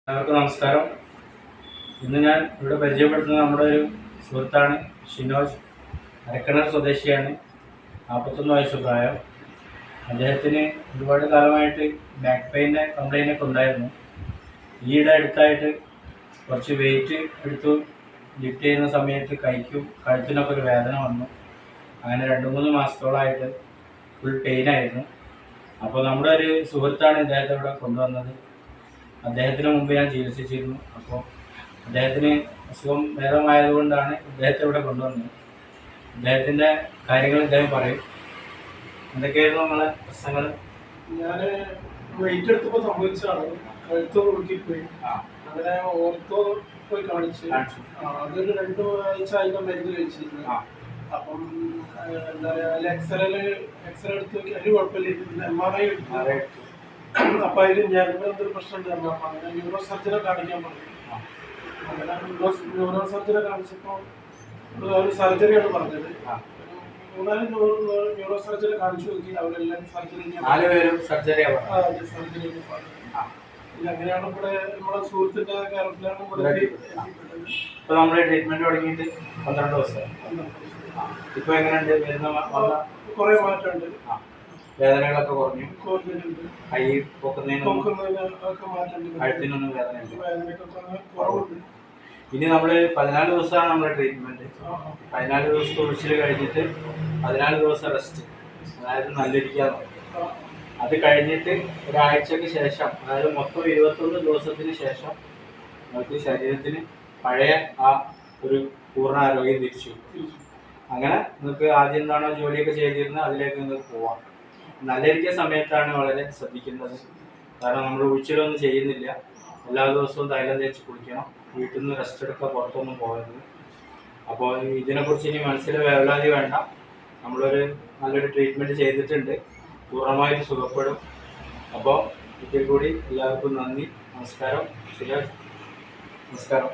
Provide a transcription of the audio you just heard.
എല്ലാവർക്കും നമസ്കാരം. ഇന്ന് ഞാൻ ഇവിടെ പരിചയപ്പെടുത്തുന്നത് നമ്മുടെ ഒരു സുഹൃത്താണ് ഷിനോജ്. അരക്കണർ സ്വദേശിയാണ്. 41 വയസ്സ് പ്രായം. അദ്ദേഹത്തിന് ഒരുപാട് കാലമായിട്ട് ബാക്ക് പെയിൻ്റെ കംപ്ലൈൻ്റൊക്കെ ഉണ്ടായിരുന്നു. ഈയിടെ അടുത്തായിട്ട് കുറച്ച് വെയിറ്റ് എടുത്തു ലിഫ്റ്റ് ചെയ്യുന്ന സമയത്ത് കഴുത്തിനൊക്കെ ഒരു വേദന വന്നു. അങ്ങനെ 2-3 മാസത്തോളമായിട്ട് ഫുൾ പെയിനായിരുന്നു. അപ്പോൾ നമ്മുടെ ഒരു സുഹൃത്താണ് ഇദ്ദേഹത്തെ ഇവിടെ കൊണ്ടുവന്നത്. അദ്ദേഹത്തിന് മുമ്പ് ഞാൻ ചികിത്സിച്ചിരുന്നു. അപ്പോൾ അദ്ദേഹത്തിന് അസുഖം ഭേദമായതുകൊണ്ടാണ് ഇദ്ദേഹത്തെ ഇവിടെ കൊണ്ടുവന്നത്. ഇദ്ദേഹത്തിൻ്റെ കാര്യങ്ങൾ ഇദ്ദേഹം പറയും. എന്തൊക്കെയായിരുന്നു നമ്മളെ പ്രശ്നങ്ങൾ? ഞാൻ വെയിറ്റ് എടുത്തപ്പോൾ സംഭവിച്ചതാണ്. കഴുത്ത് കുറുക്കിപ്പോയി. അങ്ങനെ ഓർത്തോ പോയി കാണിച്ചു. അതൊരു 2 ആഴ്ച അതിൻ്റെ മരുന്ന് കഴിച്ചിരുന്നു. അപ്പം എന്താ പറയുക, എക്സ്റേ എടുത്ത് നോക്കി അതിന് കുഴപ്പമില്ല. MRI എടുത്തു. അപ്പൊ അതിന് ഞരമ്പിന് എന്തൊരു പ്രശ്നം ഉണ്ടായിരുന്നു. അപ്പൊ അങ്ങനെ ന്യൂറോ സർജനെ കാണിക്കാൻ പറഞ്ഞു. അങ്ങനെ ന്യൂറോ സർജനെ കാണിച്ചപ്പോൾ ഒരു സർജറിയാണ് പറഞ്ഞത്. 3-4 ന്യൂറോ സർജനെ കാണിച്ചു നോക്കി. അവരെല്ലാം സർജറി അങ്ങനെയാണ് ഇവിടെ നമ്മളെ സുഹൃത്തിന്റെ കേരളത്തിലാണ് ഇവിടെ എത്തിപ്പെട്ടത്. ഇപ്പൊ നമ്മള് ട്രീറ്റ്മെന്റ് തുടങ്ങിയിട്ട് 12 ദിവസം. ഇപ്പൊ എങ്ങനെയുണ്ട്? കുറെ മാറ്റമുണ്ട്. വേദനകളൊക്കെ കുറഞ്ഞു. കൈ പൊക്കുന്നതിനൊക്കെ മാറ്റമുണ്ട്. കഴുത്തിനൊന്നും വേദനയുണ്ട്. ഇനി നമ്മള് 14 ദിവസമാണ് നമ്മുടെ ട്രീറ്റ്മെന്റ്. 14 ദിവസത്തെ ഒഴിച്ചിൽ കഴിഞ്ഞിട്ട് 14 ദിവസം റെസ്റ്റ്, അതായത് നല്ലിരിക്കാന്ന് പറയും. അത് കഴിഞ്ഞിട്ട് ഒരാഴ്ചക്ക് ശേഷം, അതായത് മൊത്തം 21 ദിവസത്തിന് ശേഷം നമുക്ക് ശരീരത്തിന് പഴയ ആ ഒരു പൂർണ്ണ ആരോഗ്യം തിരിച്ചു. അങ്ങനെ നിങ്ങൾക്ക് ആദ്യം എന്താണോ ജോലിയൊക്കെ ചെയ്തിരുന്നത് അതിലേക്ക് നിങ്ങൾക്ക് പോവാം. നല്ലിരിക്കുന്ന സമയത്താണ് വളരെ ശ്രദ്ധിക്കേണ്ടത്. കാരണം നമ്മൾ ഉഴിച്ചിലൊന്നും ചെയ്യുന്നില്ല. എല്ലാ ദിവസവും തൈലം തേച്ച് കുളിക്കണം. വീട്ടിൽ നിന്ന് റെസ്റ്റ് എടുക്കുക, പുറത്തൊന്നും പോകരുത്. അപ്പോൾ ഇതിനെക്കുറിച്ച് ഇനി മനസ്സിൽ വേവലാതി വേണ്ട. നല്ലൊരു ട്രീറ്റ്മെൻറ്റ് ചെയ്തിട്ടുണ്ട്. പൂർണ്ണമായിട്ട് സുഖപ്പെടും. അപ്പോൾ ഒരിക്കൽ കൂടി എല്ലാവർക്കും നന്ദി, നമസ്കാരം. നമസ്കാരം.